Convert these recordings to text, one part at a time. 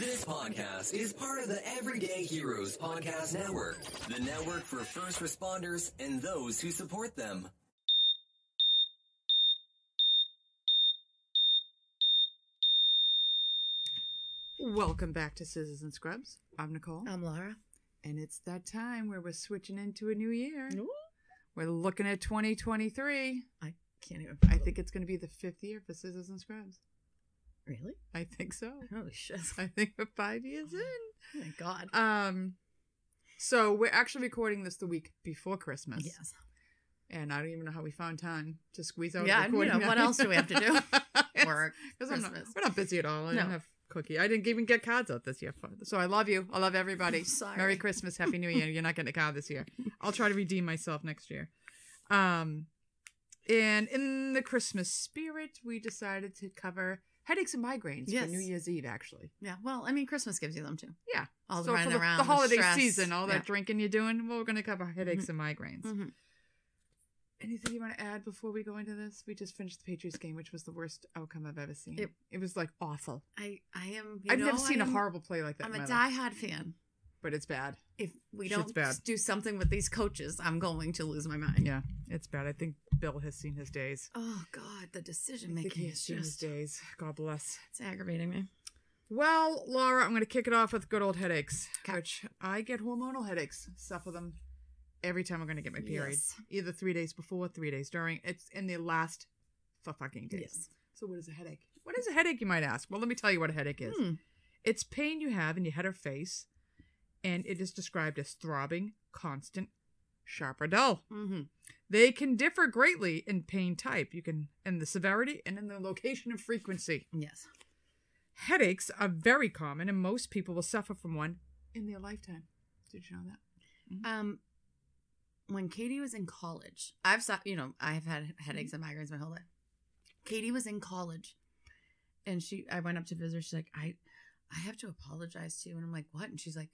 This podcast is part of the Everyday Heroes Podcast Network, the network for first responders and those who support them. Welcome back to Scissors and Scrubs. I'm Nicole. I'm Laura. And it's that time where we're switching into a new year. Ooh. We're looking at 2023. I can't even. I think it's going to be the 5th year for Scissors and Scrubs. Really? I think so. Holy shit. I think we're 5 years in. Oh my God. So we're actually recording this the week before Christmas. Yes. And I don't even know how we found time to squeeze out. Yeah, a recording. what else do we have to do? Work. Because we're not busy at all. I No. don't have cookie. I didn't even get cards out this year. So I love you. I love everybody. Sorry. Merry Christmas. Happy New Year. You're not getting a card this year. I'll try to redeem myself next year. And in the Christmas spirit, we decided to cover headaches and migraines for New Year's Eve, actually. Yeah. Well, I mean, Christmas gives you them too. Yeah. All the so running for around, the holiday stress. season, all that drinking you're doing, well, we're going to cover headaches and migraines. Mm-hmm. Anything you want to add before we go into this? We just finished the Patriots game, which was the worst outcome I've ever seen. It was like awful. I am. I've never seen a horrible play like that. I'm in a my life. diehard fan. But it's bad. If we Shit's don't bad. do something with these coaches, I'm going to lose my mind. Yeah, it's bad. I think Bill has seen his days. Oh God, the decision I think making he is has seen his just. days. God bless. It's aggravating me. Well, Laura, I'm going to kick it off with good old headaches, Okay. which I get hormonal headaches. Suffer them every time I'm going to get my period. Yes. Either 3 days before, 3 days during. It's in the last fucking days. Yes. So what is a headache? What is a headache, you might ask? Well, let me tell you what a headache is. It's pain you have in your head or face, and it is described as throbbing, constant, sharp, or dull. Mm-hmm. They can differ greatly in pain type. In the severity and in the location and frequency. Yes. Headaches are very common, and most people will suffer from one in their lifetime. Did you know that? When Katie was in college, I've had headaches and migraines my whole life. Katie was in college, and I went up to visit her. She's like, I have to apologize to you. And I'm like, what? And she's like,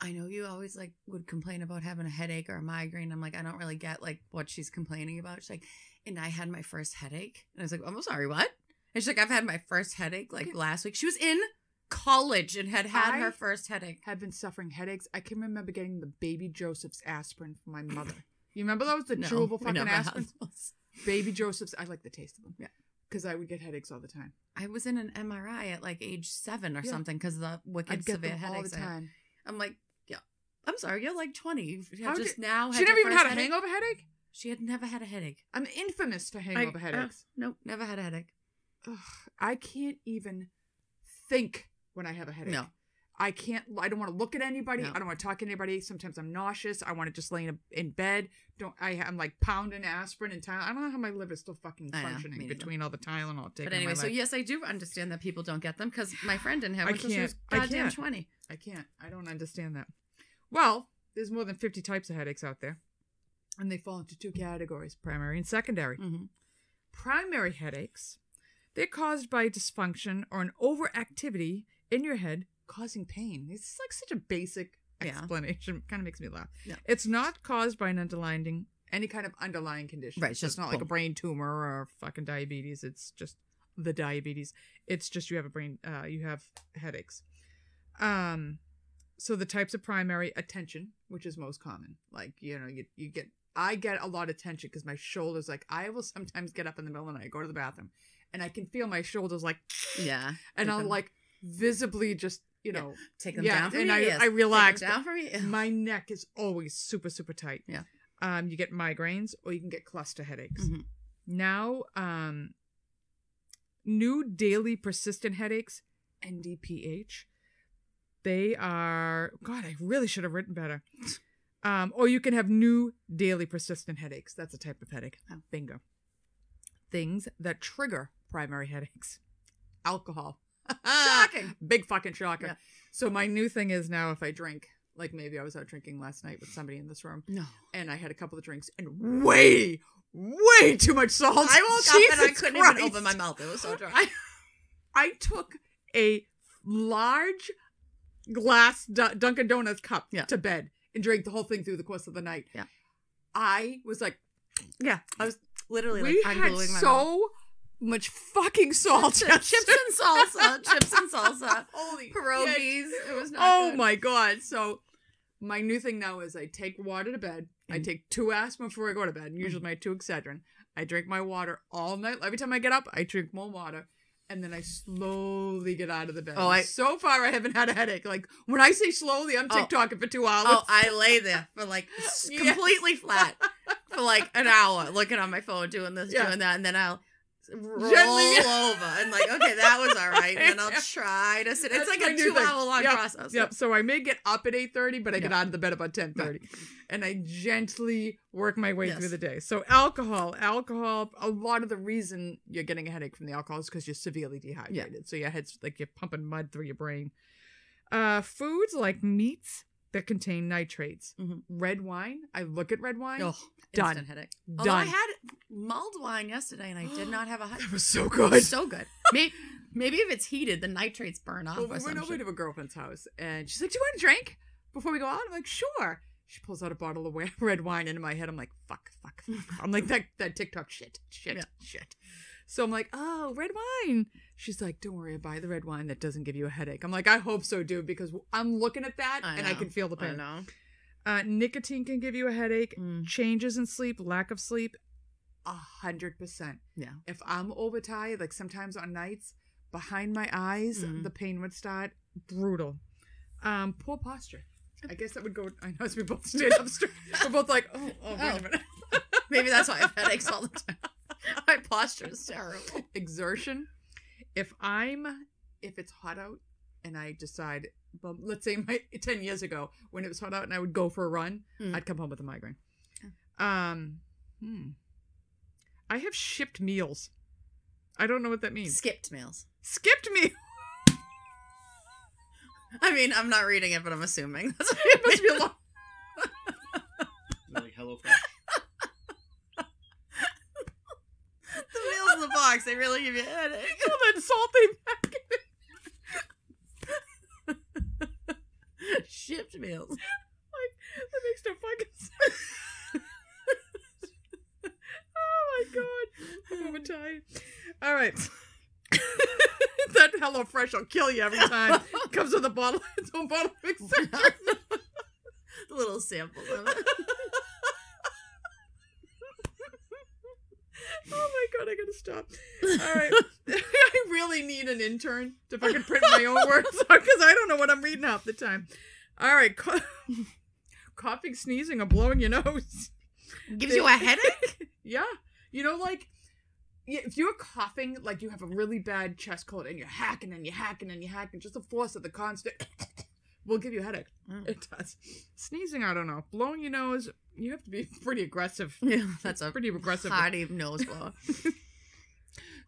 I know you always like would complain about having a headache or a migraine. I'm like, I don't really get like what she's complaining about. She's like, and I had my first headache. And I was like, I'm sorry, what? And she's like, I've had my first headache like last week. She was in college and had her first headache. Have been suffering headaches. I can remember getting the Baby Joseph's aspirin from my mother. You remember those? The chewable fucking aspirin? Baby Joseph's. I like the taste of them. Yeah. Because I would get headaches all the time. I was in an MRI at like age 7 or something because of the wicked severe headaches. All the time. I'm like, yeah, I'm sorry, you're like 20. You She never even had a hangover headache? She had never had a headache. I'm infamous for hangover headaches. Nope, never had a headache. Ugh, I can't even think when I have a headache. No. I don't want to look at anybody. No. I don't want to talk to anybody. Sometimes I'm nauseous. I want to just lay in bed. I'm like pounding aspirin and Tylenol. I don't know how my liver's still fucking functioning between all the Tylenol. But anyway, so yes, I do understand that people don't get them because my friend didn't have I one until she was goddamn 20. I can't. I don't understand that. Well, there's more than 50 types of headaches out there. And they fall into 2 categories, primary and secondary. Mm-hmm. Primary headaches, they're caused by dysfunction or an overactivity in your head causing pain. It's like such a basic explanation. Kind of makes me laugh. Yeah. It's not caused by any kind of underlying condition. Right. It's not like a brain tumor or fucking diabetes. It's just the diabetes. It's just you have headaches. So the types of primary attention, which is most common. Like, I get a lot of tension because my shoulders, like I will sometimes get up in the middle of the night, go to the bathroom, and I can feel my shoulders like, and I'll like visibly just, take them down for me. And I relax. Take them down for me. My neck is always super, super tight. Yeah. You get migraines or you can get cluster headaches. Mm-hmm. Now, new daily persistent headaches, NDPH, they are, God, I really should have written better. Or you can have new daily persistent headaches. That's a type of headache. Oh, bingo. Things that trigger primary headaches. Alcohol. Shocking. Big fucking shocker. Yeah. So my new thing is now if I drink, like maybe I was out drinking last night with somebody in this room. No. And I had a couple of drinks and way too much salt. I woke up and I couldn't even open my mouth. It was so dry. I took a large glass Dunkin' Donuts cup to bed and drank the whole thing through the course of the night. Yeah. I was like, I was literally we like, had ungluing my mouth. so much fucking salt. Chips and salsa. Holy pierogies. shit. It was not Oh good. my God. So my new thing now is I take water to bed. I take 2 aspirin before I go to bed. And usually my 2 Excedrin. I drink my water all night. Every time I get up, I drink more water. And then I slowly get out of the bed. So far, I haven't had a headache. Like, when I say slowly, I'm TikToking for 2 hours. Oh, I lay there for like completely flat for like an hour, looking on my phone, doing this, doing that, and then I'll roll over and like, okay, that was all right. And then I'll try to sit. It's like a 2-hour-long process. Yep. So I may get up at 8:30, but I get out of the bed about 10:30. Right. And I gently work my way through the day. So alcohol, a lot of the reason you're getting a headache from the alcohol is because you're severely dehydrated. Yeah. So your head's like you're pumping mud through your brain. Foods like meats that contain nitrates. Mm-hmm. Red wine. I look at red wine. Oh, done. Instant headache. Done. Although I had mulled wine yesterday and I did not have a headache. That was so good. So good. Maybe if it's heated, the nitrates burn off. Well, we went over to a girlfriend's house and she's like, "Do you want a drink before we go out?" I'm like, "Sure." She pulls out a bottle of red wine, and in my head, I'm like, fuck. I'm like, that TikTok shit. So I'm like, oh, red wine. She's like, don't worry, I buy the red wine that doesn't give you a headache. I'm like, I hope so, dude, because I'm looking at that, and I can feel the pain. I know. Nicotine can give you a headache. Changes in sleep, lack of sleep, 100%. Yeah. If I'm overtired, like sometimes on nights, behind my eyes, the pain would start. Brutal. Poor posture. I guess that would go. I know we both stayed up straight. We're both like, oh, wait a minute. Maybe that's why I have headaches all the time. My posture is terrible. Exertion. If it's hot out and I decide, well, let's say 10 years ago when it was hot out and I would go for a run, I'd come home with a migraine. I have shipped meals. I don't know what that means. Skipped meals. Skipped meals. I mean, I'm not reading it, but I'm assuming. That's what it must be a lot. Like HelloFresh. The meals in the box, they really give you a headache. All that salty packaging. Shipped meals. Like, that makes no fucking sense. Oh my God. I'm overtired. All right. That HelloFresh will kill you every time. It comes with its own bottle of Excedrin. Little samples of it. Oh my God, I gotta stop. All right. I really need an intern to fucking print my own words because I don't know what I'm reading half the time. All right. Coughing, sneezing, or blowing your nose. Gives you a headache? Yeah. You know, like, if you're coughing, like you have a really bad chest cold and you're hacking and you're hacking and you're hacking, just the force of the constant will give you a headache. It does. Sneezing, I don't know. Blowing your nose, you have to be pretty aggressive. Yeah, that's a pretty aggressive. Hearty nose blow.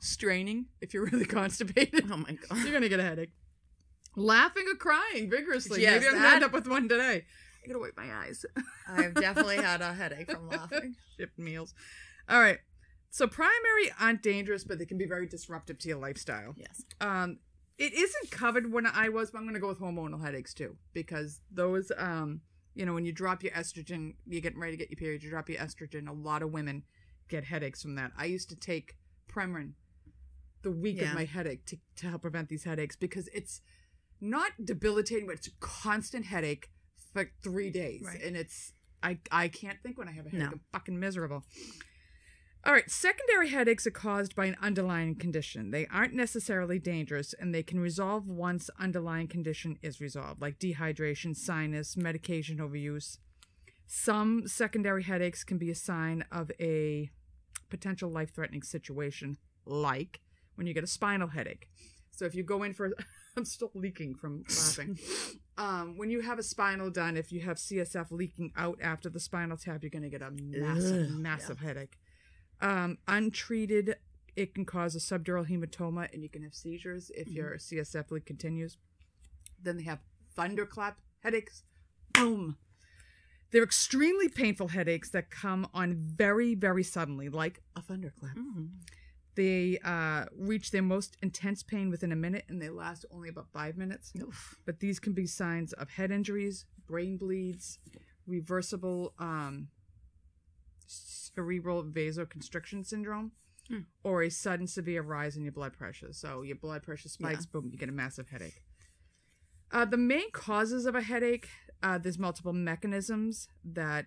Straining, if you're really constipated. Oh my God. You're going to get a headache. Laughing or crying vigorously. Yes, Maybe I'm going to end up with one today. I got to wipe my eyes. I've definitely had a headache from laughing. Shipped meals. All right. So primary aren't dangerous, but they can be very disruptive to your lifestyle. Yes. It isn't covered when I was, but I'm going to go with hormonal headaches too, because those, when you drop your estrogen, you're getting ready to get your period, you drop your estrogen. A lot of women get headaches from that. I used to take Premarin the week of my headache to help prevent these headaches because it's not debilitating, but it's a constant headache for 3 days. Right. And I can't think when I have a headache. No. I'm fucking miserable. All right, secondary headaches are caused by an underlying condition. They aren't necessarily dangerous, and they can resolve once underlying condition is resolved, like dehydration, sinus, medication overuse. Some secondary headaches can be a sign of a potential life-threatening situation, like when you get a spinal headache. So if you go in for... I'm still leaking from laughing. When you have a spinal done, if you have CSF leaking out after the spinal tap, you're going to get a massive headache. Untreated, it can cause a subdural hematoma and you can have seizures if your CSF leak continues. Then they have thunderclap headaches. Boom. They're extremely painful headaches that come on very, very suddenly, like a thunderclap. They reach their most intense pain within a minute and they last only about 5 minutes. Oof. But these can be signs of head injuries, brain bleeds, reversible cerebral vasoconstriction syndrome. or a sudden severe rise in your blood pressure. So your blood pressure spikes, boom, you get a massive headache. The main causes of a headache, there's multiple mechanisms that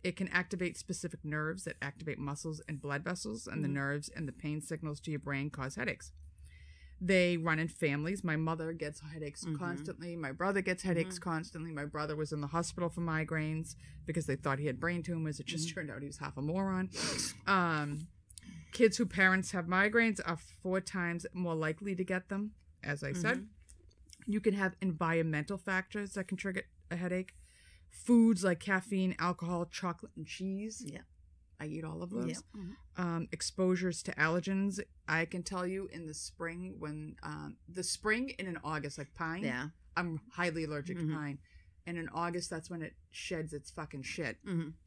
it can activate specific nerves that activate muscles and blood vessels, and the nerves and the pain signals to your brain cause headaches. They run in families. My mother gets headaches constantly. My brother gets headaches constantly. My brother was in the hospital for migraines because they thought he had brain tumors. It just turned out he was half a moron. Kids whose parents have migraines are 4 times more likely to get them, as I said. You can have environmental factors that can trigger a headache. Foods like caffeine, alcohol, chocolate, and cheese. Yeah. I eat all of those. Yeah. Exposures to allergens. I can tell you in the spring when the spring and in August, like pine. Yeah. I'm highly allergic to pine. And in August, that's when it sheds its fucking shit.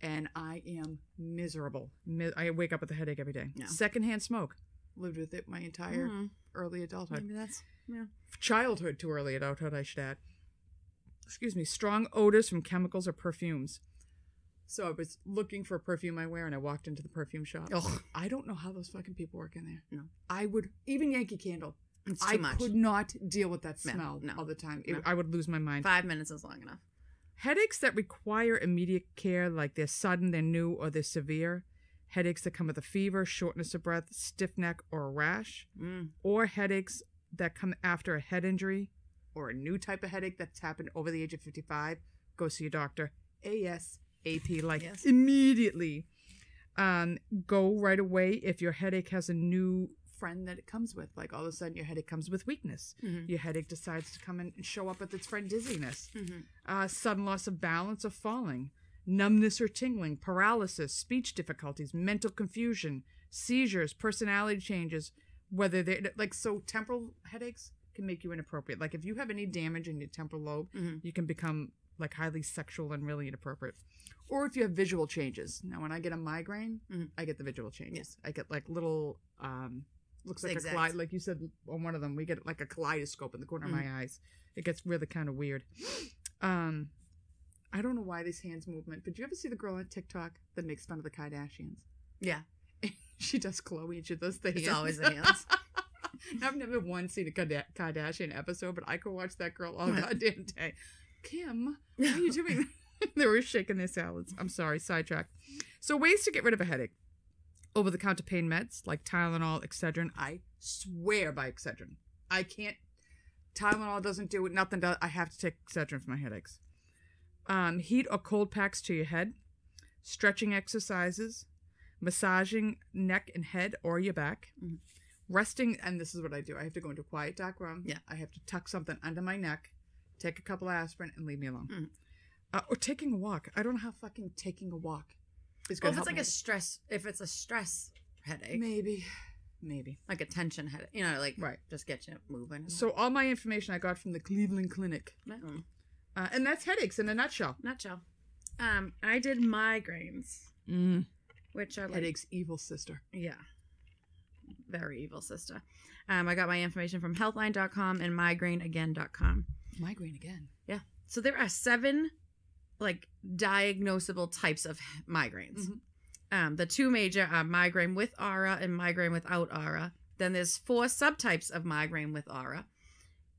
And I am miserable. I wake up with a headache every day. Yeah. Secondhand smoke. Lived with it my entire early adulthood. Maybe that's, childhood to early adulthood, I should add. Excuse me. Strong odors from chemicals or perfumes. So I was looking for a perfume I wear, and I walked into the perfume shop. Ugh. I don't know how those fucking people work in there. No. I would, even Yankee Candle. It's too much. I could not deal with that smell all the time. I would lose my mind. 5 minutes is long enough. Headaches that require immediate care, like they're sudden, they're new, or they're severe. Headaches that come with a fever, shortness of breath, stiff neck, or a rash. Or headaches that come after a head injury or a new type of headache that's happened over the age of 55. Go see a doctor. ASAP, immediately. Go right away if your headache has a new friend that it comes with. Like all of a sudden your headache comes with weakness. Your headache decides to come in and show up with its friend dizziness. Sudden loss of balance or falling. Numbness or tingling, paralysis, speech difficulties, mental confusion, seizures, personality changes, whether they're so temporal headaches can make you inappropriate. Like if you have any damage in your temporal lobe, you can become like highly sexual and really inappropriate. Or if you have visual changes. Now when I get a migraine, I get the visual changes. I get like little looks like a kaleidoscope, like you said on one of them, we get like a kaleidoscope in the corner of my eyes. It gets really kind of weird. I don't know why this hands movement, but do you ever see the girl on TikTok that makes fun of the Kardashians? Yeah. She does Khloe and she does the hands. It's always the hands. I've never once seen a Kardashian episode, but I could watch that girl all goddamn day. Kim, what are you doing? They were shaking their salads. I'm sorry, sidetrack. So ways to get rid of a headache. Over-the-counter pain meds like Tylenol, Excedrin. I swear by Excedrin. I can't. Tylenol doesn't do it. Nothing does. I have to take Excedrin for my headaches. Heat or cold packs to your head. Stretching exercises. Massaging neck and head or your back. Resting, and this is what I do. I have to go into a quiet, dark room. Yeah. I have to tuck something under my neck, take a couple of aspirin, and leave me alone. Or taking a walk. I don't know how fucking taking a walk is going to help. If it's a stress headache. Maybe. Like a tension headache. Just get you moving. So all my information I got from the Cleveland Clinic. And that's headaches in a nutshell. I did migraines. Which are headaches, evil sister. Yeah. Very evil sister. I got my information from healthline.com and migraineagain.com. Migraine again. Yeah. So there are 7 diagnosable types of migraines. The 2 major are migraine with aura and migraine without aura. Then there's 4 subtypes of migraine with aura.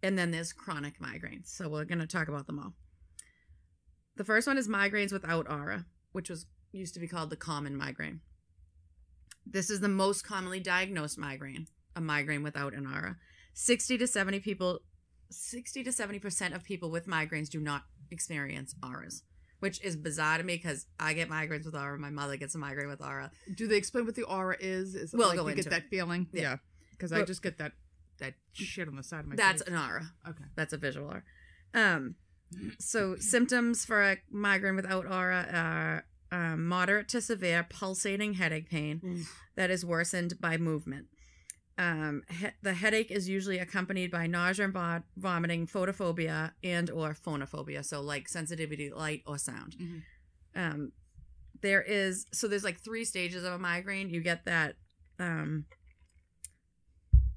And then there's chronic migraines. So we're going to talk about them all. The first one is migraines without aura, which used to be called the common migraine. This is the most commonly diagnosed migraine, a migraine without an aura. 60 to 70% of people with migraines do not experience auras, which is bizarre to me because I get migraines with aura. My mother gets a migraine with aura. Do they explain what the aura is? Is it we'll like go you into get that feeling? Yeah. Because I just get that shit on the side of my face. That's an aura. Okay. That's a visual aura. So symptoms for a migraine without aura are moderate to severe pulsating headache pain that is worsened by movement. The headache is usually accompanied by nausea and vomiting, photophobia, and or phonophobia, so like sensitivity to light or sound. There's 3 stages of a migraine. You get that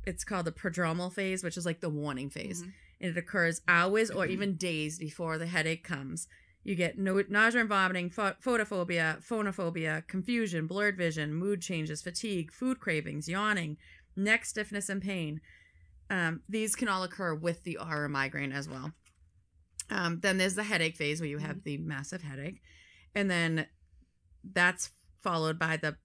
it's called the prodromal phase, which is like the warning phase. And it occurs hours or even days before the headache comes. You get nausea and vomiting, photophobia, phonophobia, confusion, blurred vision, mood changes, fatigue, food cravings, yawning, neck stiffness, and pain. These can all occur with the aura migraine as well. Then there's the headache phase where you have the massive headache. And then that's followed by the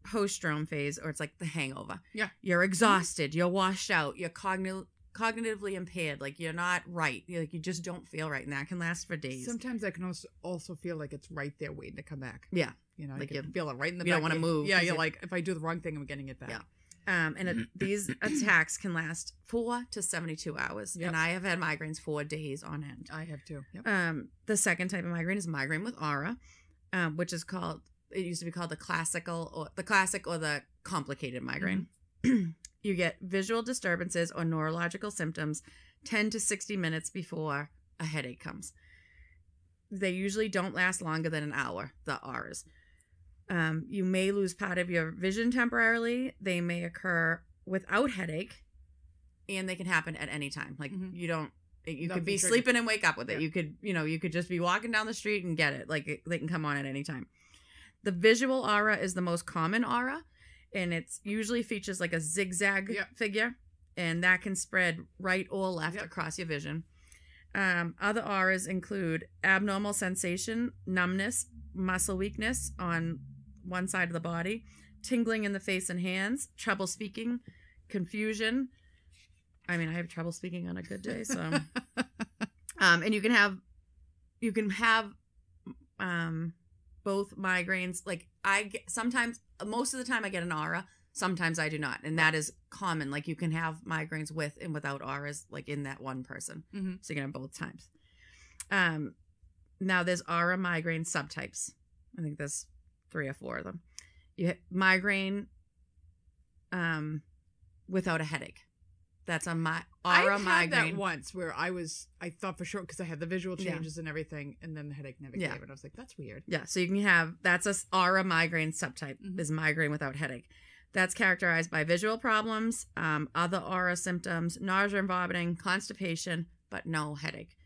post-drome phase, or it's like the hangover. Yeah. You're exhausted. You're washed out. You're cognitively impaired. Like, you're not right. You just don't feel right. And that can last for days. Sometimes I can also feel like it's right there waiting to come back. Yeah. You know, like you can feel it right in the back. You don't want to move. Yeah, you're like, if I do the wrong thing, I'm getting it back. Yeah. These attacks can last 4 to 72 hours. Yep. And I have had migraines 4 days on end. I have too. Yep. The second type of migraine is migraine with aura, which is called, it used to be called the classic or the complicated migraine. Mm-hmm. You get visual disturbances or neurological symptoms 10 to 60 minutes before a headache comes. They usually don't last longer than an hour, the auras. You may lose part of your vision temporarily. They may occur without headache, and they can happen at any time. Like, you could be sleeping and wake up with it. Yeah. You could just be walking down the street and get it. Like, they can come on at any time. The visual aura is the most common aura, and it's usually features like a zigzag figure, and that can spread right or left across your vision. Other auras include abnormal sensation, numbness, muscle weakness on one side of the body, tingling in the face and hands, trouble speaking, confusion. I mean, I have trouble speaking on a good day, so. And you can have both migraines. Like, sometimes, most of the time I get an aura, sometimes I do not. And that is common. Like, you can have migraines with and without auras, like in that one person. Mm-hmm. So you can have both times. Now there's aura migraine subtypes. I think there's 3 or 4 of them. You have migraine without a headache. That's a aura migraine. I had that once where I thought for sure, because I had the visual changes and everything, and then the headache never came. And I was like, that's weird. Yeah, so you can have, that's a aura migraine subtype, is migraine without headache. That's characterized by visual problems, other aura symptoms, nausea and vomiting, constipation, but no headache.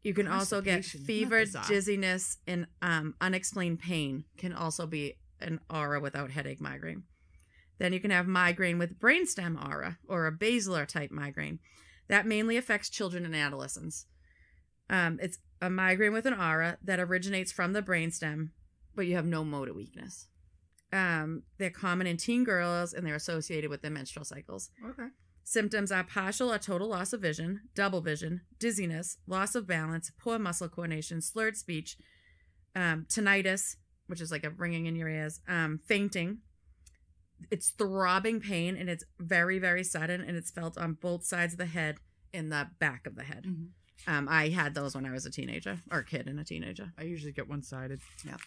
You can also get fever, dizziness, and unexplained pain can also be an aura without headache migraine. Then you can have migraine with brainstem aura, or a basilar type migraine. That mainly affects children and adolescents. It's a migraine with an aura that originates from the brainstem, but you have no motor weakness. They're common in teen girls, and they're associated with their menstrual cycles. Okay. Symptoms are partial or total loss of vision, double vision, dizziness, loss of balance, poor muscle coordination, slurred speech, tinnitus, which is like a ringing in your ears, fainting. It's throbbing pain, and it's very, very sudden, and it's felt on both sides of the head and the back of the head. Mm-hmm. I had those when I was a teenager, or a kid and a teenager. I usually get one-sided. Yeah.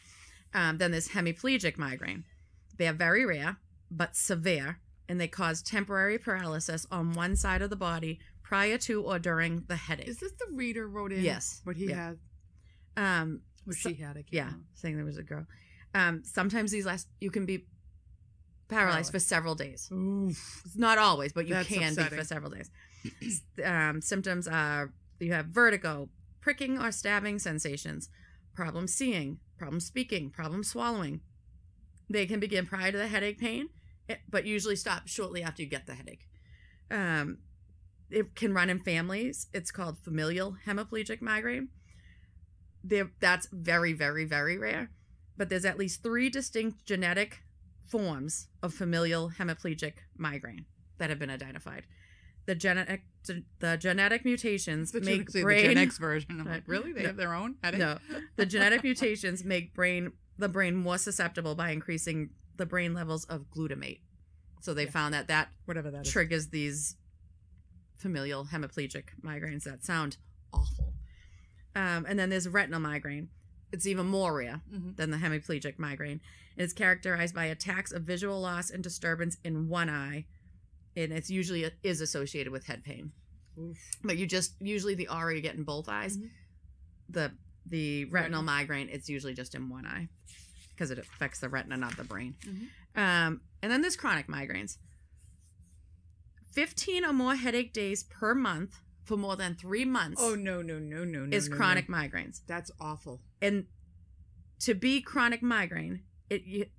Then there's hemiplegic migraine. They are very rare, but severe, and they cause temporary paralysis on one side of the body prior to or during the headache. Is this the reader wrote in? Yes. What he had? What she had. Saying there was a girl. Sometimes you can be paralyzed for several days. Oof. It's not always, but That's can upsetting. Be for several days. Symptoms are you have vertigo, pricking or stabbing sensations, problem seeing, problem speaking, problem swallowing. They can begin prior to the headache pain, but usually stop shortly after you get the headache. It can run in families. It's called familial hemiplegic migraine. That's very, very, very rare. But there's at least 3 distinct genetic forms of familial hemiplegic migraine that have been identified. The genetic mutations make brain... The Gen X version. I'm like, really? They have their own headache? No. The genetic mutations make the brain more susceptible by increasing the brain levels of glutamate. So they found that whatever that triggers these familial hemiplegic migraines that sound awful. And then there's retinal migraine. It's even more rare than the hemiplegic migraine. It's characterized by attacks of visual loss and disturbance in one eye, and it's usually is associated with head pain. Oof. But usually the aura you get in both eyes. The retinal migraine, it's usually just in one eye because it affects the retina, not the brain. And then there's chronic migraines. 15 or more headache days per month for more than 3 months Oh, no. is chronic migraines. That's awful. And to be chronic migraine,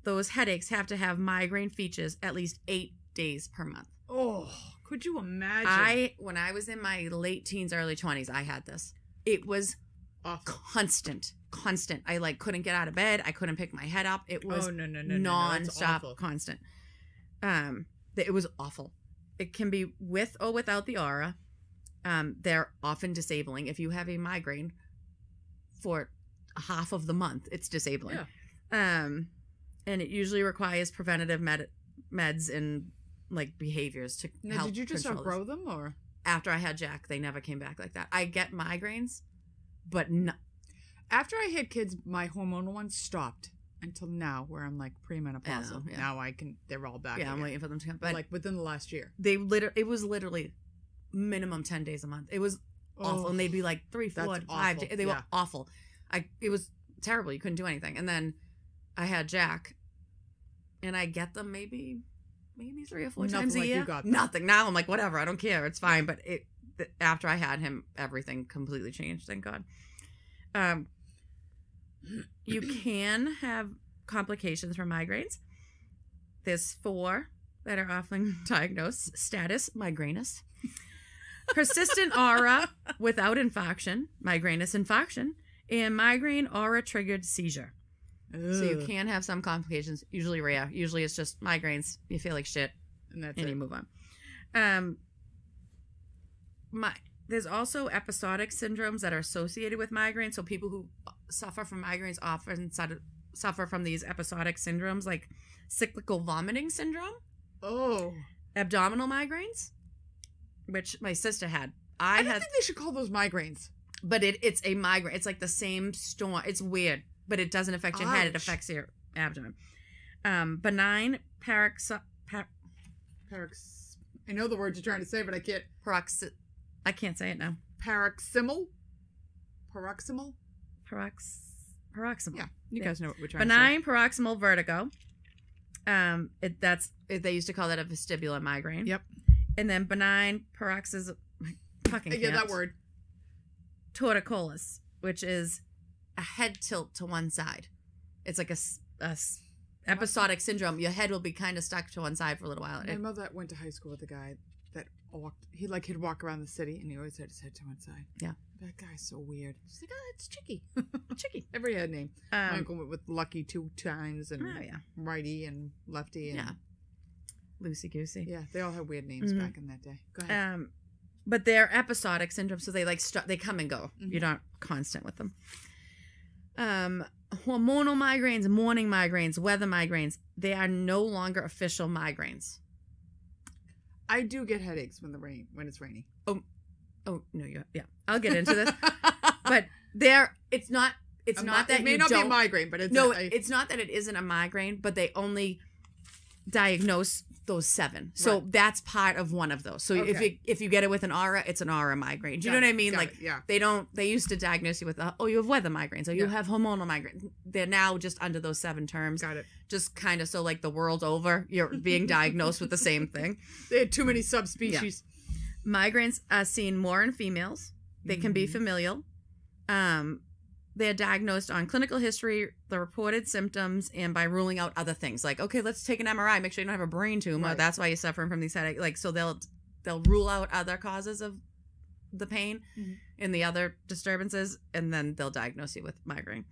those headaches have to have migraine features at least 8 days per month. Oh, could you imagine? When I was in my late teens, early 20s, I had this. It was Awful. constant. I like couldn't get out of bed. I couldn't pick my head up. It was no. That's non-stop, awful. constant. It was awful. It can be with or without the aura. They're often disabling. If you have a migraine for half of the month, it's disabling. Yeah. And it usually requires preventative meds and like behaviors to Now, help did you just control outgrow this. them, or After I had Jack, they never came back like that. I get migraines, but no. after I had kids, my hormonal ones stopped until now, where I'm like premenopausal. Yeah. Now they're all back. Yeah, I'm again. waiting for them to come. But But like within the last year. it was literally minimum 10 days a month. It was awful, and they'd be like 3, 4, That's 5 awful. days. They were Yeah. awful. It was terrible. You couldn't do anything. And then I had Jack, and I get them maybe 3 or 4 Nothing times a like you year. got them. Nothing. Now I'm like, whatever. I don't care. It's fine. But after I had him, everything completely changed. Thank God. You can have complications from migraines. There's 4 that are often diagnosed. Status, migrainous. Persistent aura without infarction, migrainous infarction, and migraine aura triggered seizure. So you can have some complications, usually rare. Usually it's just migraines, you feel like shit, And that's and it. you move on. There's also episodic syndromes that are associated with migraines. So people who suffer from migraines often suffer from these episodic syndromes, like cyclical vomiting syndrome, Oh. abdominal migraines, which my sister had. I don't think they should call those migraines. But it's a migraine. It's like the same storm. It's weird, but it doesn't affect your head. It Ouch. affects your abdomen. Benign I know the word you're trying to say, but I can't. I can't say it now. Paroxysmal. Paroxysmal. Yeah, you guys know what we're trying Benign paroxysmal vertigo. They used to call that a vestibular migraine. Yep. And then benign paroxysmal. Fucking to say. Yeah, can't. that word. Torticollis, which is a head tilt to one side. It's like a episodic syndrome. Your head will be kind of stuck to one side for a little while. My mother went to high school with a guy that he'd walk around the city and he always had his head to one side. Yeah. That guy's so weird. She's like, oh, it's Chicky. Chicky. Every head name. My uncle went with Lucky 2 times and Oh, yeah. Righty and Lefty. And, Yeah. Loosey goosey. Yeah, they all had weird names Mhm. back in that day. Go ahead. But they're episodic syndromes, so they they come and go. Mhm. You're not constant with them. Hormonal migraines, morning migraines, weather migraines, they are no longer official migraines. I do get headaches when it's rainy. Oh no, yeah. I'll get into this. But it's not that it may you not don't be a migraine, but it's it's not that it isn't a migraine, but they only diagnose those 7. So Right. that's part of one of those. So Okay. if you get it with an aura, it's an aura migraine. Do you know what I mean? Like yeah. they used to diagnose you with you have weather migraines or you Yeah. have hormonal migraines. They're now just under those 7 terms. Got it. Just kind of so like the world's over, you're being diagnosed with the same thing. They had too many subspecies. Migraines are seen more in females. They can be familial. They're diagnosed on clinical history, the reported symptoms, and by ruling out other things. Like, okay, let's take an MRI, make sure you don't have a brain tumor. Right. That's why you're suffering from these headaches. Like, so they'll rule out other causes of the pain Mhm. and the other disturbances, and then they'll diagnose you with migraine.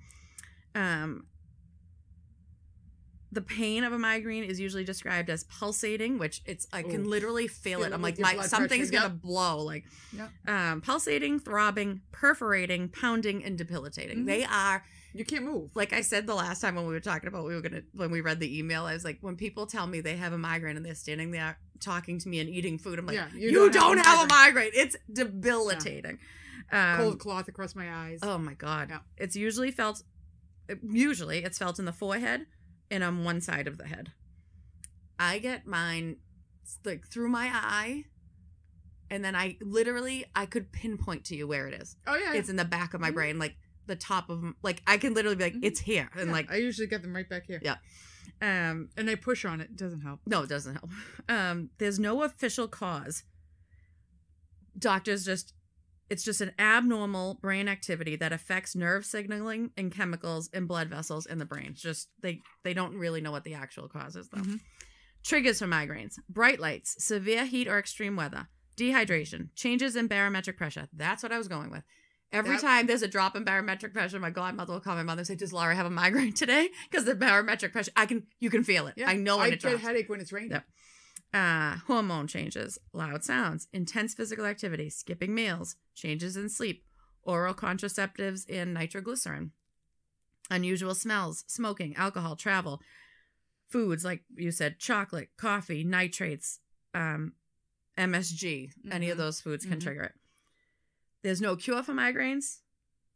The pain of a migraine is usually described as pulsating, which I can Oof. literally feel Feel it. it I'm with like, your blood something's pressure. gonna blow. Like, Yep. pulsating, throbbing, perforating, pounding, and debilitating. Mhm. They are, You can't move. like I said the last time when we were talking about when we read the email, I was like, when people tell me they have a migraine and they're standing there talking to me and eating food, I'm like, Yeah, you don't have a migraine. It's debilitating. Cold cloth across my eyes. Oh my God. Yeah. It's usually felt in the forehead and on one side of the head. I get mine like through my eye, and then I could pinpoint to you where it is. Oh yeah. It's in the back of my Mhm. brain, like the top of, like I can literally be like, Mhm. it's here. And Yeah, like, I usually get them right back here. Yeah. And I push on it. It doesn't help. no, it doesn't help. There's no official cause. Doctors just It's just an abnormal brain activity that affects nerve signaling and chemicals in blood vessels in the brain. It's just they don't really know what the actual cause is, though. Mm-hmm. Triggers for migraines: bright lights, severe heat or extreme weather, dehydration, changes in barometric pressure. That's what I was going with. Every time there's a drop in barometric pressure, my godmother will call my mother and say, "Does Laura have a migraine today?" Because the barometric pressure, you can feel it. Yeah. I know when it drops. I get a headache when it's raining. Yep. Hormone changes, loud sounds, intense physical activity, skipping meals, changes in sleep, oral contraceptives, and nitroglycerin. Unusual smells, smoking, alcohol, travel, foods like you said, chocolate, coffee, nitrates, MSG. Any of those foods can trigger it. There's no cure for migraines,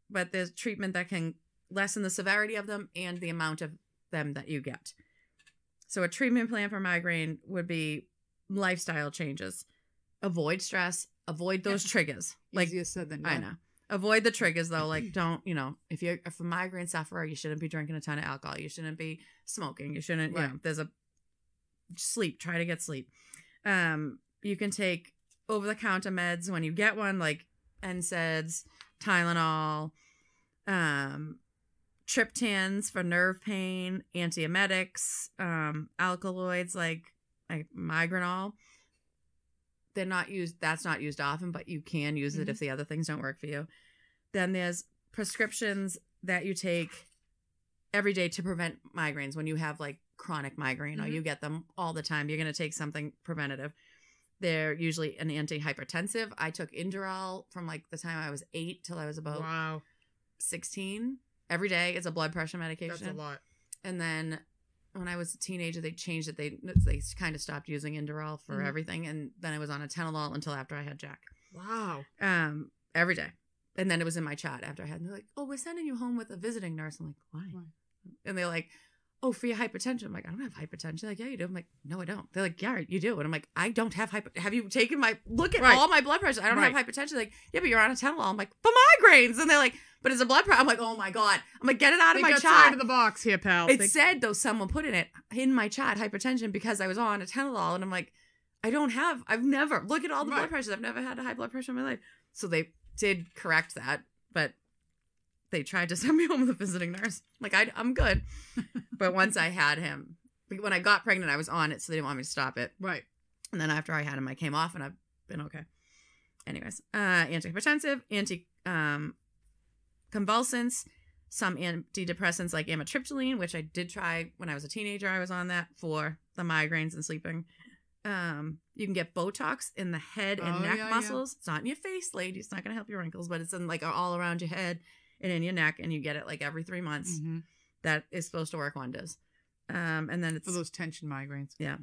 but there's treatment that can lessen the severity of them and the amount of them that you get. So a treatment plan for migraine would be lifestyle changes. Avoid stress. Avoid those triggers. Easier said than done. I know. Avoid the triggers, though. Like, don't, if you're a migraine sufferer, you shouldn't be drinking a ton of alcohol. You shouldn't be smoking. You shouldn't, there's sleep. Try to get sleep. You can take over-the-counter meds when you get one, like NSAIDs, Tylenol, triptans for nerve pain, antiemetics, alkaloids like Migranol. That's not used often, but you can use it if the other things don't work for you. Then there's prescriptions that you take every day to prevent migraines when you have like chronic migraine or you get them all the time. You're going to take something preventative. They're usually an antihypertensive. I took Inderal from like the time I was 8 till I was about 16. Every day. It's a blood pressure medication. That's a lot. And then when I was a teenager, they changed it. They kind of stopped using Inderal for everything. And then I was on Atenolol until after I had Jack. Wow. Every day. And then it was in my chat after I had. And they're like, "Oh, we're sending you home with a visiting nurse." I'm like, "Why?" And they're like, "Oh, for your hypertension." I'm like, "I don't have hypertension." They're like, "Yeah, you do." I'm like, "No, I don't." They're like, "Yeah, you do." And I'm like, "I don't have have you taken look at all my blood pressure. I don't have hypertension." They're like, "Yeah, but you're on Atenolol." I'm like, "For migraines." And they're like, "But it's a blood pressure." I'm like, "Oh my God." I'm like, "Get it out of my chat." Out of the box here, pal. It said, though, someone put in my chat, hypertension because I was on Atenolol. And I'm like, I've never, look at all the blood pressures. I've never had a high blood pressure in my life. So they did correct that, but they tried to send me home with a visiting nurse. Like, I'm good. But once I had him, when I got pregnant, I was on it, so they didn't want me to stop it. Right. And then after I had him, I came off, and I've been okay. Anyways, antihypertensive, convulsants, some antidepressants like amitriptyline, which I did try when I was a teenager. I was on that for the migraines and sleeping. You can get Botox in the head and neck muscles. It's not in your face, lady. It's not going to help your wrinkles, but it's in like all around your head and in your neck, and you get it like every 3 months. That is supposed to work wonders. And then it's for those tension migraines. Yeah.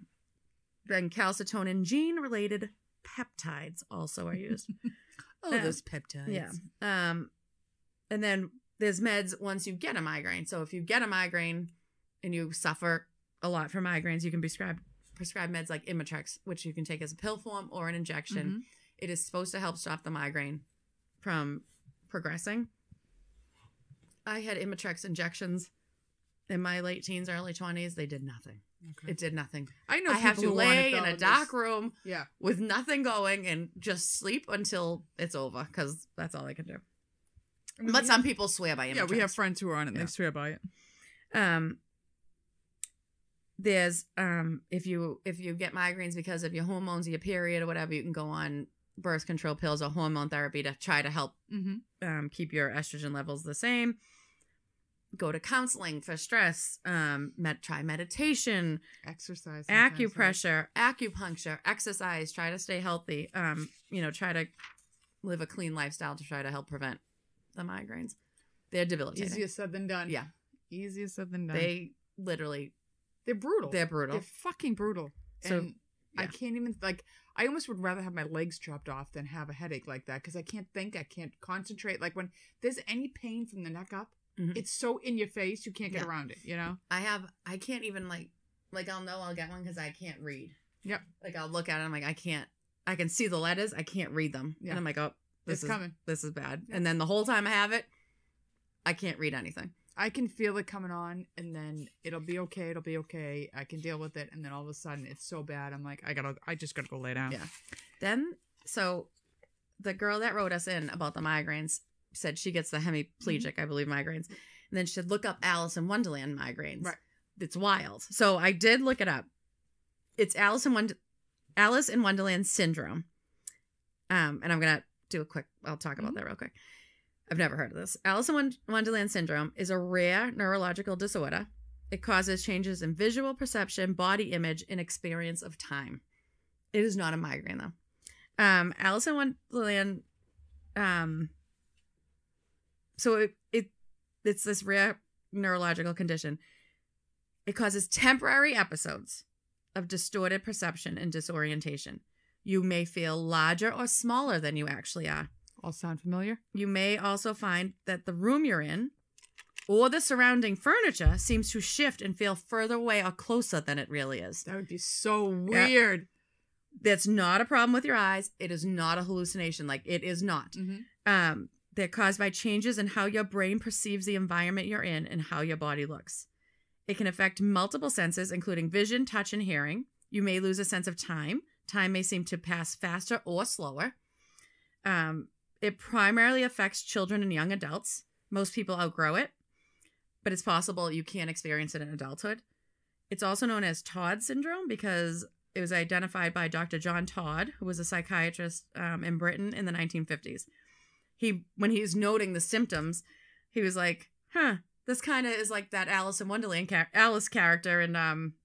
Then calcitonin gene-related peptides also are used. Those peptides. Yeah. And then there's meds once you get a migraine. So if you get a migraine and you suffer a lot from migraines, you can prescribe meds like Imitrex, which you can take as a pill form or an injection. It is supposed to help stop the migraine from progressing. I had Imitrex injections in my late teens, early 20s. They did nothing. Okay. It did nothing. I know I have to lay in a dark room with nothing going and just sleep until it's over, because that's all I can do. But some people swear by Imitrex. Yeah, we have friends who are on it and they swear by it. There's if you get migraines because of your hormones or your period or whatever, you can go on birth control pills or hormone therapy to try to help keep your estrogen levels the same. Go to counseling for stress. Try meditation, exercise, acupressure, acupuncture, exercise. Try to stay healthy. Try to live a clean lifestyle to try to help prevent the migraines. They're debilitating. Easier said than done. Yeah, easier said than done. They're brutal. They're fucking brutal. So and I can't even I almost would rather have my legs chopped off than have a headache like that, because I can't think, I can't concentrate. Like when there's any pain from the neck up, it's so in your face, you can't get around it, I can't even like I'll know I'll get one because I can't read. Yep. Like I'll look at it, I'm like, I can see the letters, I can't read them. Yeah. And I'm like, oh, this is coming. This is bad. Yeah. And then the whole time I have it, I can't read anything. I can feel it coming on, and then it'll be okay. I can deal with it, and then all of a sudden it's so bad. I'm like, I just gotta go lay down. Yeah. Then, so the girl that wrote us in about the migraines said she gets the hemiplegic, I believe, migraines. And then she said, look up Alice in Wonderland migraines. Right. It's wild. So I did look it up. It's Alice in Wonderland syndrome. And I'm going to do a quick, I'll talk about that real quick. I've never heard of this. Alice in Wonderland syndrome is a rare neurological disorder. It causes changes in visual perception, body image, and experience of time. It is not a migraine, though. Alice in Wonderland, so it's this rare neurological condition. It causes temporary episodes of distorted perception and disorientation. You may feel larger or smaller than you actually are. All sound familiar? You may also find that the room you're in or the surrounding furniture seems to shift and feel further away or closer than it really is. That would be so weird. That's not a problem with your eyes. It is not a hallucination. Like, it is not. They're caused by changes in how your brain perceives the environment you're in and how your body looks. It can affect multiple senses, including vision, touch, and hearing. You may lose a sense of time. Time may seem to pass faster or slower. It primarily affects children and young adults. Most people outgrow it, but it's possible you can't experience it in adulthood. It's also known as Todd syndrome because it was identified by Dr. John Todd, who was a psychiatrist in Britain in the 1950s. When he was noting the symptoms, he was like, this kind of is like that Alice in Wonderland Alice character in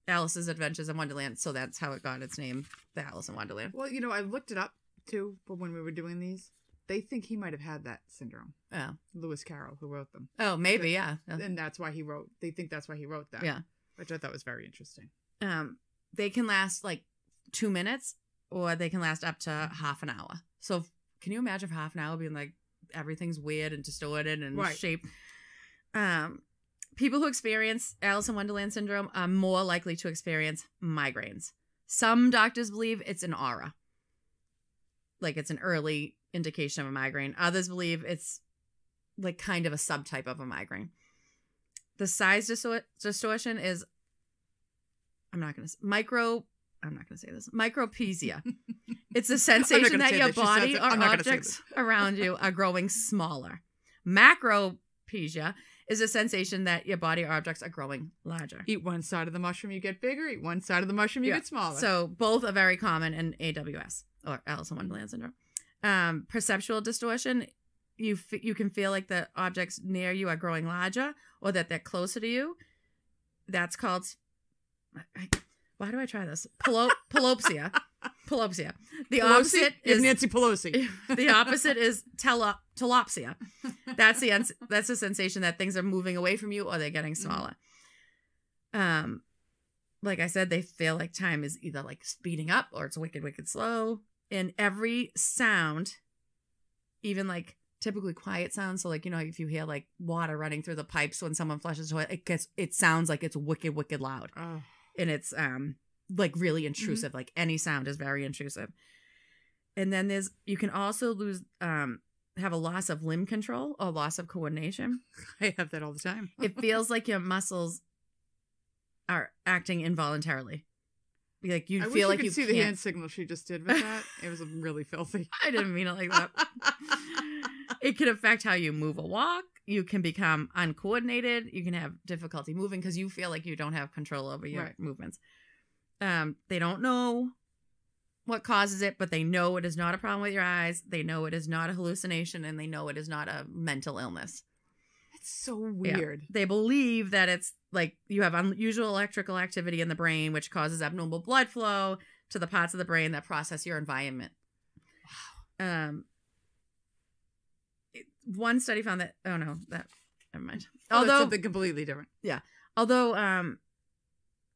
Alice's Adventures in Wonderland. So that's how it got its name, the Alice in Wonderland. Well, I looked it up, too, for when we were doing these. They think he might have had that syndrome. Oh. Lewis Carroll, who wrote them. Oh, maybe, yeah. And that's why they think that's why he wrote that. Yeah. Which I thought was very interesting. They can last like 2 minutes or they can last up to half an hour. So can you imagine for half an hour being like, everything's weird and distorted and shaped? People who experience Alice in Wonderland syndrome are more likely to experience migraines. Some doctors believe it's an aura. Like it's an early indication of a migraine. Others believe it's like kind of a subtype of a migraine. The size distortion is, I'm not going to say this. Micropesia. It's a sensation that your body or objects around you are growing smaller. Macropesia is a sensation that your body or objects are growing larger. Eat one side of the mushroom, you get bigger. Eat one side of the mushroom, you get smaller. So both are very common in AWS, or Alice in Wonderland syndrome. Perceptual distortion, you can feel like the objects near you are growing larger or that they're closer to you. That's called... why do I try this? Pelopsia. Pelopsia. The opposite is Nancy Pelosi. The opposite is telopsia. That's the sensation that things are moving away from you or they're getting smaller. Like I said, they feel like time is either like speeding up or it's wicked, wicked slow. And every sound, even like typically quiet sounds, so like, if you hear like water running through the pipes when someone flushes the toilet, it sounds like it's wicked, wicked loud. Oh. And it's like really intrusive. Like any sound is very intrusive. And then you can also lose have a loss of limb control or loss of coordination. I have that all the time. It feels like your muscles are acting involuntarily. Like you feel like you see can't. The hand signal she just did with that. It was really filthy. I didn't mean it like that. It can affect how you move or walk. You can become uncoordinated. You can have difficulty moving because you feel like you don't have control over your movements. They don't know what causes it, but they know it is not a problem with your eyes. They know it is not a hallucination, and they know it is not a mental illness. It's so weird. Yeah. They believe that it's like you have unusual electrical activity in the brain, which causes abnormal blood flow to the parts of the brain that process your environment. Wow. One study found that, never mind. Although that's something completely different. Yeah. Although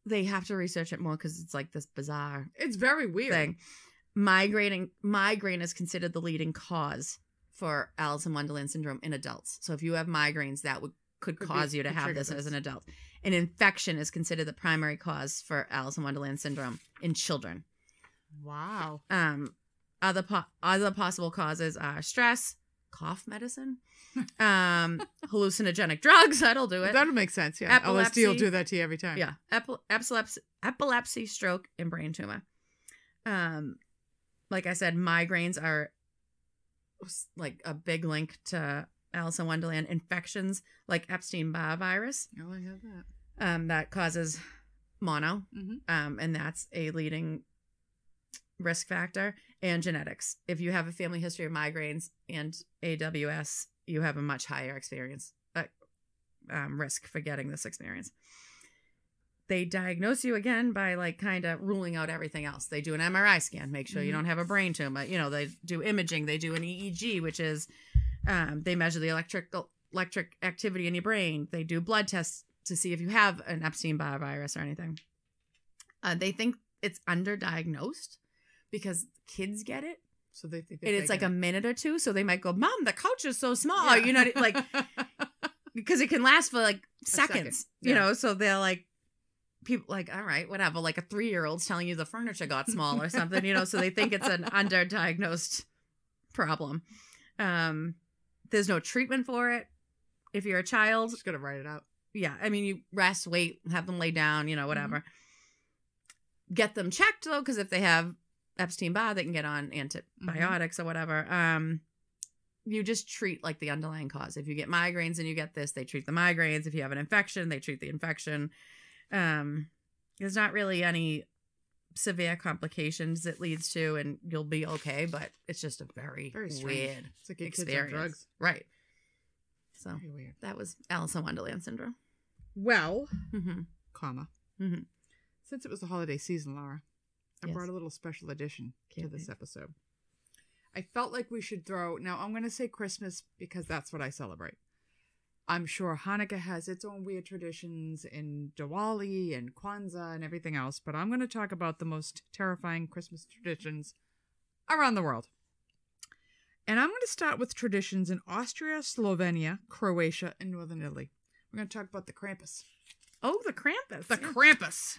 they have to research it more because it's like this bizarre. It's very weird thing. Migraine is considered the leading cause for Alice in Wonderland syndrome in adults. So if you have migraines, that could cause you to have this as an adult. An infection is considered the primary cause for Alice in Wonderland syndrome in children. Wow. Other possible causes are stress, cough medicine, hallucinogenic drugs. That'll do it. That'll make sense. Yeah. Epilepsy, LSD will do that to you every time. Yeah. Epilepsy, stroke, and brain tumor. Like I said, migraines are like a big link to Alice in Wonderland, infections like Epstein-Barr virus. Oh, I have that. That causes mono, Mm-hmm. and that's a leading risk factor, and genetics. If you have a family history of migraines and AWS, you have a much higher risk for getting this experience. They diagnose you again by like kind of ruling out everything else. They do an MRI scan, make sure you don't have a brain tumor. You know, they do imaging. They do an EEG, which is they measure the electric activity in your brain. They do blood tests to see if you have an Epstein-Barr virus or anything. They think it's underdiagnosed because kids get it. So they think And it's like a minute or two. So they might go, Mom, the couch is so small. Yeah. You know, like, because it can last for like second. seconds, Yeah. you know? So they're like, people like, all right, whatever. Like a 3-year-old's telling you the furniture got small or something, you know? So they think it's an underdiagnosed problem. There's no treatment for it. If you're a child, Just gonna write it out. yeah, I mean, you rest, wait, have them lay down, you know, whatever. Get them checked though, because if they have Epstein-Barr, they can get on antibiotics or whatever. You just treat like the underlying cause. If you get migraines and you get this, they treat the migraines. If you have an infection, they treat the infection. There's not really any severe complications it leads to, and you'll be okay. But it's just a very Strange. weird It's like your kids on experience. drugs. Right. So Very weird. that was Alice in Wonderland syndrome. Well, Mm-hmm. comma. Mm-hmm. Since it was the holiday season, Laura, I Yes. brought a little special edition to Can't this wait. episode. I felt like we should throw. Now, I'm going to say Christmas because that's what I celebrate. I'm sure Hanukkah has its own weird traditions, and Diwali and Kwanzaa and everything else, but I'm going to talk about the most terrifying Christmas traditions around the world. And I'm going to start with traditions in Austria, Slovenia, Croatia, and Northern Italy. We're going to talk about the Krampus. Oh, the Krampus. The Krampus.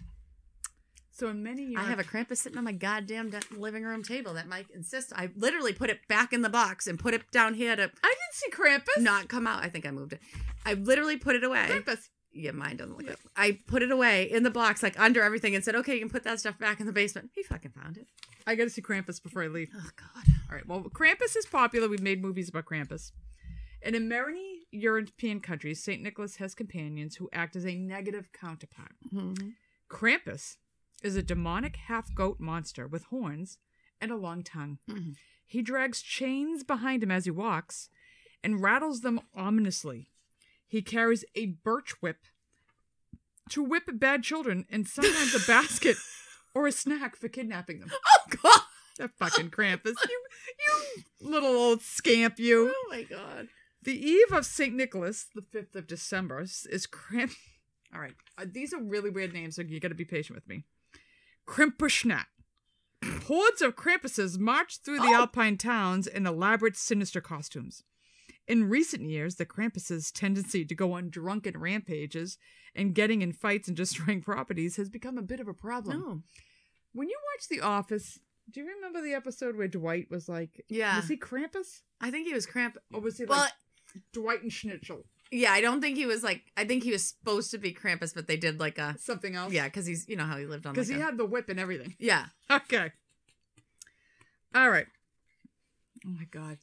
So in many years, I have a Krampus sitting on my goddamn living room table that Mike insists. I literally put it back in the box and put it down here to I didn't see Krampus. not come out. I think I moved it. I literally put it away. Krampus. Yeah, mine doesn't look good. I put it away in the box, like under everything, and said, okay, you can put that stuff back in the basement. He fucking found it. I got to see Krampus before I leave. Oh, God. All right. Well, Krampus is popular. We've made movies about Krampus. And in many European countries, St. Nicholas has companions who act as a negative counterpart. Mm-hmm. Krampus is a demonic half-goat monster with horns and a long tongue. Mm-hmm. He drags chains behind him as he walks and rattles them ominously. He carries a birch whip to whip bad children and sometimes a basket or a snack for kidnapping them. Oh, God. That fucking Krampus. You little old scamp, you. Oh, my God. The eve of St. Nicholas, the 5th of December, is Krampus. All right. These are really weird names, so you got to be patient with me. Krampusnacht. Hordes of Krampuses march through the Alpine towns in elaborate, sinister costumes. In recent years, the Krampus's tendency to go on drunken rampages and getting in fights and destroying properties has become a bit of a problem. No. When you watch The Office, do you remember the episode where Dwight was like, Yeah. was he Krampus? I think he was Krampus. Or was he Well, like Dwight and Schnitzel? yeah, I don't think he was like, I think he was supposed to be Krampus, but they did like a, Something else? yeah, because he's, you know how he lived on Because like he a, had the whip and everything. yeah. Okay. All right. Oh my God.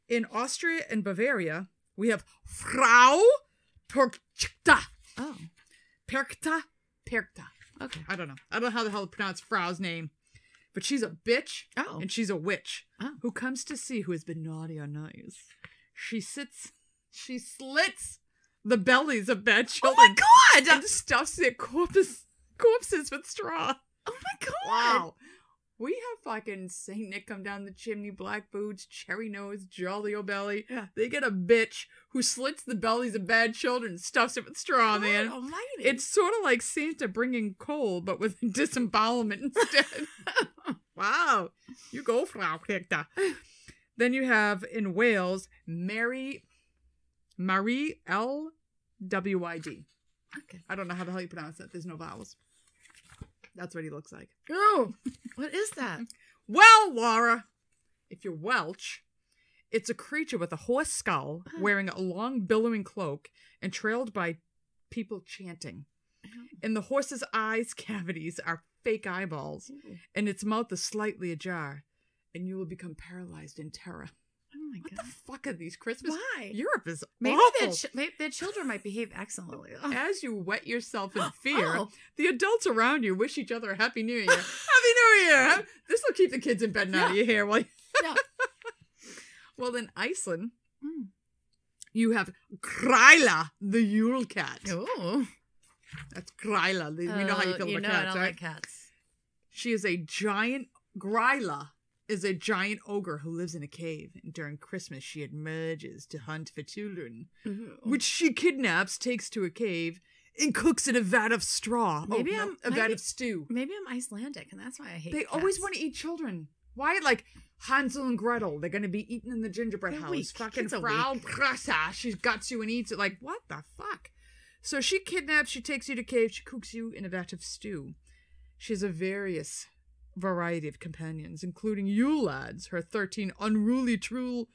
In Austria and Bavaria, we have Frau Perkta. Oh, Perkta. okay. I don't know. I don't know how the hell to pronounce Frau's name. But she's a bitch. Oh. And she's a witch. Oh. Who comes to see who has been naughty or nice. She slits the bellies of bad Oh, children. my God. And stuffs their corpses with straw. Oh, my God. Wow. We have fucking Saint Nick come down the chimney, black boots, cherry nose, jolly old belly. Yeah. They get a bitch who slits the bellies of bad children and stuffs it with straw, God man. almighty. It's sort of like Santa bringing coal, but with disembowelment instead. Wow. You go, Frau Kriegta. Then you have in Wales, Mary L.W.I.D. Okay. I don't know how the hell you pronounce that. There's no vowels. That's what he looks like. Oh, what is that? Well, Laura, if you're Welsh, it's a creature with a horse skull wearing a long billowing cloak and trailed by people chanting. In the horse's eyes cavities are fake eyeballs, and its mouth is slightly ajar, and you will become paralyzed in terror. my What God. the fuck are these Christmas? Why? Europe is Maybe awful. their children might behave excellently. As you wet yourself in fear, Oh. the adults around you wish each other a Happy New Year. Happy New Year! This will keep the kids in bed and out of your hair. While Yeah. Well, in Iceland, Mm. you have Gryla, the Yule cat. Oh. That's Gryla. We know how you feel about I cats, don't right? like cats. She is a giant. Gryla is a giant ogre who lives in a cave. And during Christmas, she emerges to hunt for children, which she kidnaps, takes to a cave, and cooks in a vat of straw. Maybe a vat of stew. Maybe I'm Icelandic, and that's why I hate They cats. always want to eat children. Why? Like Hansel and Gretel, they're going to be eaten in the gingerbread They're house. weak. Fucking Kids are Frau weak. Krasa, she guts you and eats it. Like, what the fuck? So she kidnaps, she takes you to cave, she cooks you in a vat of stew. She has a variety of companions, including Yule lads, her 13 unruly troll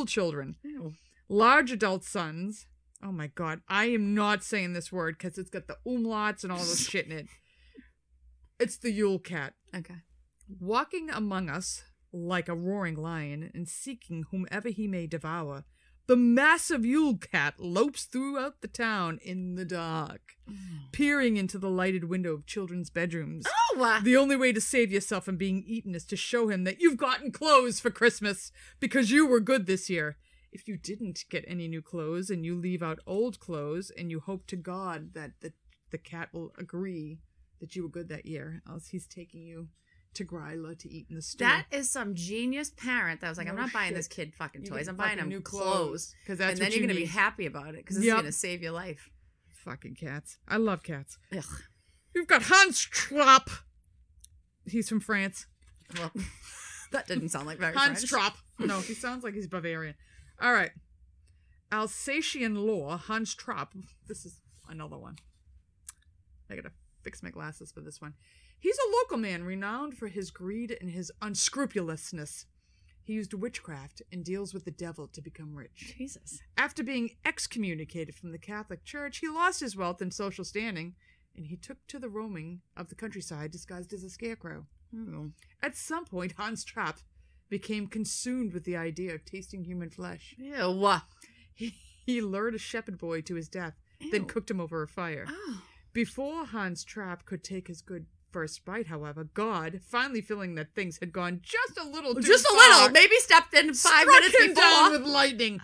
children, Ew. large adult sons. Oh my God, I am not saying this word because it's got the umlauts and all this shit in it. It's the Yule cat. Okay. Walking among us like a roaring lion and seeking whomever he may devour, the massive Yule cat lopes throughout the town in the dark, peering into the lighted window of children's bedrooms. Oh! The only way to save yourself from being eaten is to show him that you've gotten clothes for Christmas because you were good this year. If you didn't get any new clothes and you leave out old clothes and you hope to God that the cat will agree that you were good that year, else he's taking you to Gryla to eat in the stew. That is some genius parent that was like, No I'm not buying shit. this kid fucking You toys. get I'm buying fucking him new clothes. because that's And then what you're you going to be need. happy about it because this Yep. is going to save your life. Fucking cats. I love cats. Ugh. You've got Hans Trapp. He's from France. Well, that didn't sound like very Hans French. Trapp. No, he sounds like he's Bavarian. All right. Alsatian law, Hans Trapp. This is another one. I gotta fix my glasses for this one. He's a local man renowned for his greed and his unscrupulousness. He used witchcraft and deals with the devil to become rich. Jesus. After being excommunicated from the Catholic Church, he lost his wealth and social standing, and he took to the roaming of the countryside disguised as a scarecrow. Oh. At some point, Hans Trapp became consumed with the idea of tasting human flesh. Ew. He lured a shepherd boy to his death, then Ew. cooked him over a fire. Oh. Before Hans Trapp could take his good first bite, however, God, finally feeling that things had gone just a little too Just a far, little. Maybe stepped in 5 struck minutes him before. down with lightning.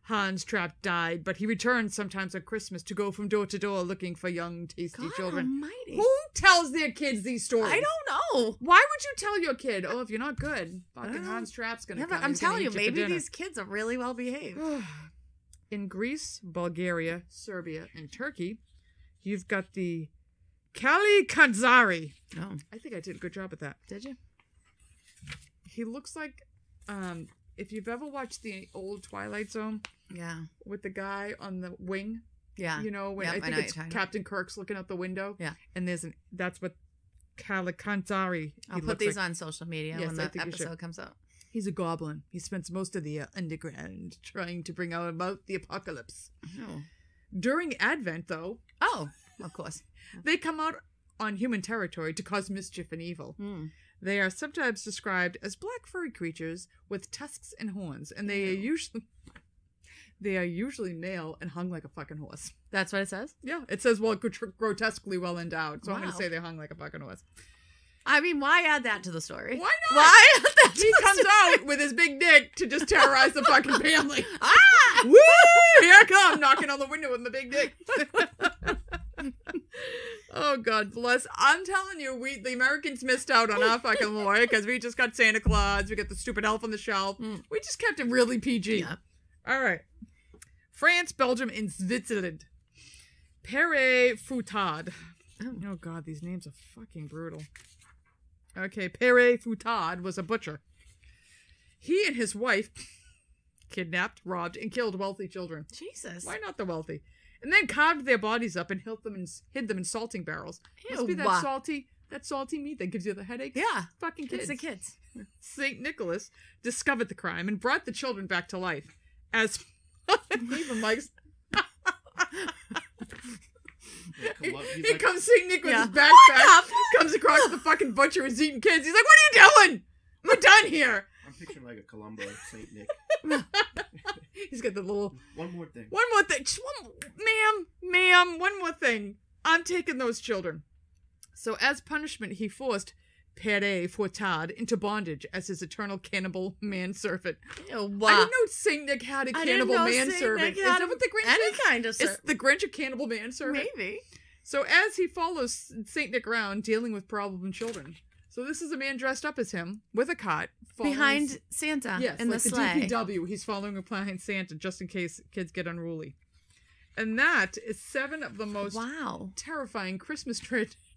Hans Trapp died, but he returned sometimes at Christmas to go from door to door looking for young, tasty God children. almighty. Who tells their kids these stories? I don't know. Why would you tell your kid, oh, if you're not good, fucking don't know. Hans Trapp's gonna Yeah, come. but I'm he's gonna telling you, eat for maybe dinner." these kids are really well behaved. In Greece, Bulgaria, Serbia, and Turkey, you've got the Kali Kanzari. Oh, I think I did a good job at that. did you? He looks like, if you've ever watched the old Twilight Zone Yeah. with the guy on the wing, Yeah. you know, when Yep, I I think know it's what you're talking Captain Kirk's looking out the window. Yeah. And that's what Kali Kanzari. I'll put these on social media Yes, when I the think you should. episode comes out. He's a goblin. He spends most of the underground trying to bring about the apocalypse. Oh. During Advent, though, Oh, of course. they come out on human territory to cause mischief and evil. Hmm. They are sometimes described as black furry creatures with tusks and horns, and they are usually male and hung like a fucking horse. That's what it says? Yeah, it says grotesquely well endowed, so I'm going Wow. to say they're hung like a fucking horse. I mean, why add that to the story? Why not? Why add that to He the comes story? out with his big dick to just terrorize the fucking family. Ah! Woo! Here I come, knocking on the window with my big dick. Oh, God bless. I'm telling you, the Americans missed out on our fucking lore because we just got Santa Claus. We got the stupid elf on the shelf. We just kept it really PG. Yeah. All right. France, Belgium, and Switzerland. Pere Foutade. Oh, God, these names are fucking brutal. Okay, Pere Foutade was a butcher. He and his wife kidnapped, robbed, and killed wealthy children. Jesus. Why not the wealthy? And then carved their bodies up and hid them in salting barrels. Must be Ew. that salty meat that gives you the headache. Yeah. Fucking kids. It's the kids. Saint Nicholas discovered the crime and brought the children back to life. As even Mike's. He's Here like, comes Saint Nick with Yeah. his backpack. Comes across the fucking butcher who's eating kids. He's like, "What are you doing? We're done here." picturing like a Columbo Saint Nick. He's got the little... One more thing. One more thing. Ma'am, one more thing. I'm taking those children. So as punishment, he forced Pere Fortad into bondage as his eternal cannibal manservant. Ew, I didn't know Saint Nick had a cannibal manservant. Is that what the Grinch any is? kind of Is the Grinch a cannibal manservant? Maybe. So as he follows Saint Nick around dealing with problem children. So this is a man dressed up as him with a cot. Behind Santa in like the sleigh. DPW. He's following behind Santa just in case kids get unruly. And that is 7 of the most terrifying Christmas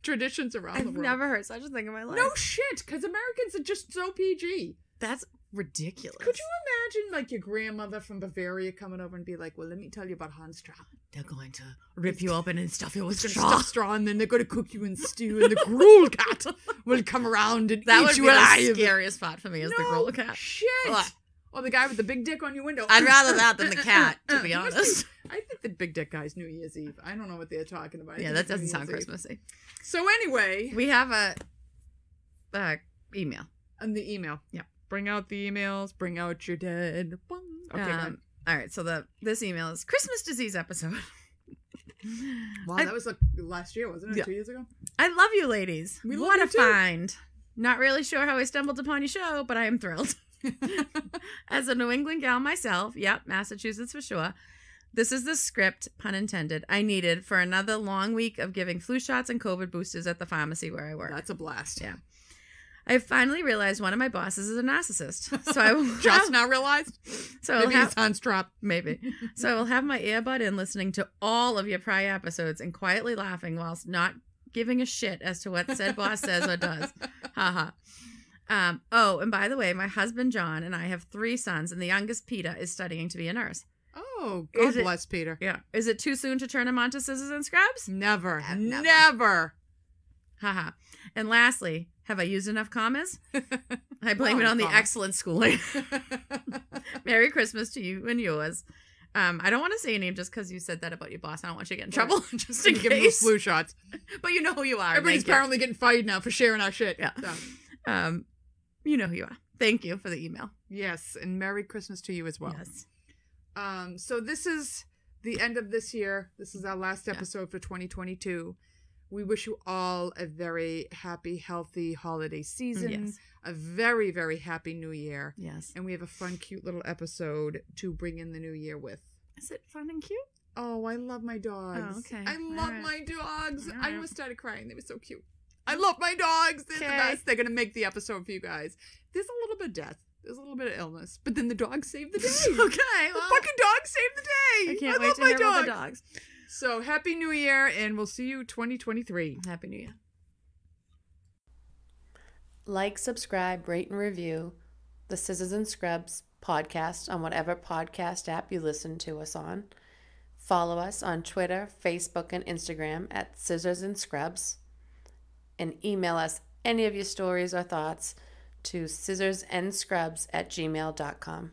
traditions around the world. I've never heard such a thing in my life. No shit, because Americans are just so PG. That's ridiculous. Could you imagine, like, your grandmother from Bavaria coming over and be like, well, let me tell you about Hans Straw. They're going to rip you open and stuff you with straw, and then they're going to cook you in stew, and the gruel cat will come around and eat you alive. That would be the scariest spot for me, is the gruel cat. Shit. Ugh. Or the guy with the big dick on your window. I'd rather that than the cat, to be honest. I think the big dick guy's New Year's Eve. I don't know what they're talking about. Yeah, that doesn't sound Christmassy. So anyway. We have a email. And the email. Yeah. Bring out the emails. Bring out your dead. Okay, all right, so this email is Christmas disease episode. Wow, that was like last year, wasn't it? Yeah. 2 years ago? I love you, ladies. We what love a find. Not really sure how I stumbled upon your show, but I am thrilled. As a New England gal myself, yep, Massachusetts for sure, this is the script, pun intended, I needed for another long week of giving flu shots and COVID boosters at the pharmacy where I work. That's a blast. Yeah. I finally realized one of my bosses is a narcissist. So I will just now realized? So maybe it's Hans Drop. Maybe. So I will have my earbud in listening to all of your prior episodes and quietly laughing whilst not giving a shit as to what said boss says or does. Haha. Oh, and by the way, my husband John and I have 3 sons, and the youngest Peter is studying to be a nurse. Oh, God bless Peter. Yeah. Is it too soon to turn him on to Scissors and Scrubs? Never. Never. Haha. And lastly, have I used enough commas? I blame it on the excellent schooling. Merry Christmas to you and yours. I don't want to say your name just because you said that about your boss. I don't want you to get in trouble. Just in case. Give him those flu shots. But you know who you are. Everybody's apparently getting fired now for sharing our shit. Yeah. So. You know who you are. Thank you for the email. Yes, and Merry Christmas to you as well. Yes. So this is the end of this year. This is our last episode for 2022. We wish you all a very happy, healthy holiday season. Yes. A very, very happy new year. Yes. And we have a fun, cute little episode to bring in the new year with. Is it fun and cute? Oh, I love my dogs. Oh, okay. I love my dogs. All I right. almost started crying. They were so cute. I love my dogs. They're the best. They're going to make the episode for you guys. There's a little bit of death. There's a little bit of illness. But then the dogs save the day. Okay. The fucking dogs save the day. I can't wait to hear about the dogs. So, Happy New Year, and we'll see you 2023. Happy New Year. Like, subscribe, rate, and review the Scissors and Scrubs podcast on whatever podcast app you listen to us on. Follow us on Twitter, Facebook, and Instagram at Scissors and Scrubs. And email us any of your stories or thoughts to scissorsandscrubs@gmail.com.